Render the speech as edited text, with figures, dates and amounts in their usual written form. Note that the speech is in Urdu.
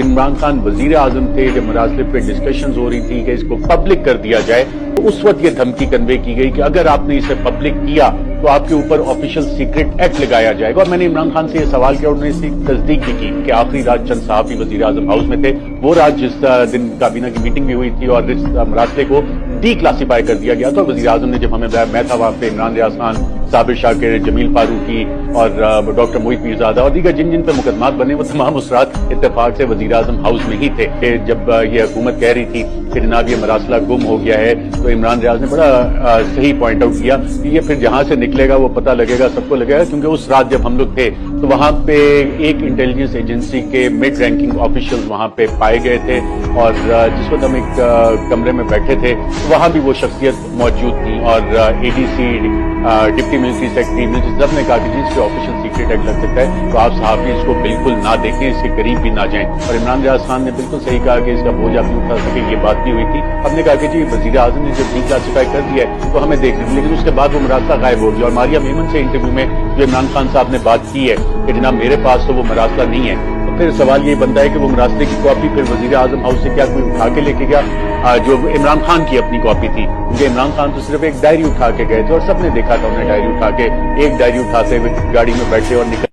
عمران خان وزیر اعظم تھے، جب مراسلے پہ ڈسکشنز ہو رہی تھی کہ اس کو پبلک کر دیا جائے، تو اس وقت یہ دھمکی کنوے کی گئی کہ اگر آپ نے اسے پبلک کیا تو آپ کے اوپر آفیشیل سیکرٹ ایکٹ لگایا جائے گا. اور میں نے عمران خان سے یہ سوال کیا اور انہوں نے اس کی تصدیق بھی کی کہ آخری رات چند صحافی وزیر اعظم ہاؤس میں تھے، وہ رات جس دن کابینہ کی میٹنگ بھی ہوئی تھی اور اس مراسلے کو ڈی کلاسیفائی کر دیا گیا تھا. وزیر اعظم نے جب ہمیں بتایا، میں تھا وہاں پہ، عمران ریاض خان، صابر شاکر، جمیل فاروقی اور ڈاکٹر موہت میرزادہ اور دیگر جن پہ مقدمات بنے، وہ تمام اس رات اتفاق سے وزیر اعظم ہاؤس میں ہی تھے. جب یہ حکومت کہہ رہی تھی کہ جناب یہ مراسلہ گم ہو گیا ہے، تو عمران ریاض نے بڑا صحیح پوائنٹ آؤٹ کیا کہ یہ پھر جہاں سے نکلے گا وہ پتہ لگے گا، سب کو لگے گا، کیونکہ اس رات جب ہم لوگ تھے تو وہاں پہ ایک انٹیلیجنس ایجنسی کے مڈ رینکنگ آفیشیلز وہاں پہ پائے گئے تھے، اور جس وقت ہم ایک کمرے میں بیٹھے تھے وہاں بھی وہ شخصیت موجود تھی، اور A D C, deputy military secretary, سب نے کہا کہ جس پہ آفیشیل سیکرٹ ایکٹ لگ سکتا ہے تو آپ صحافی اس کو بالکل نہ دیکھیں، اس کے قریب بھی نہ جائیں. اور عمران ریاض خان نے بالکل صحیح کہا کہ اس کا بوجھ آپ نہیں اٹھا سکے، یہ بات بھی ہوئی تھی. ہم نے کہا کہ جی وزیر اعظم نے جب ڈی کلاسیفائی کر دیا ہے تو ہمیں دیکھنے دیں، لیکن اس کے بعد وہ مراسلہ غائب ہو گیا. اور ماریہ میمن سے انٹرویو میں جو عمران خان صاحب نے بات کی ہے کہ جناب میرے پاس تو وہ مراسلہ نہیں ہے، تو پھر سوال یہ بنتا ہے کہ وہ مراسلے کی کاپی پھر وزیر اعظم ہاؤس سے کیا کوئی اٹھا کے لے کے گیا، جو عمران خان کی اپنی کاپی تھی؟ کیونکہ عمران خان تو صرف ایک ڈائری اٹھا کے گئے تھے اور سب نے دیکھا تھا انہیں ڈائری اٹھا کے، ایک ڈائری اٹھاتے ہوئے گاڑی میں بیٹھے اور نکل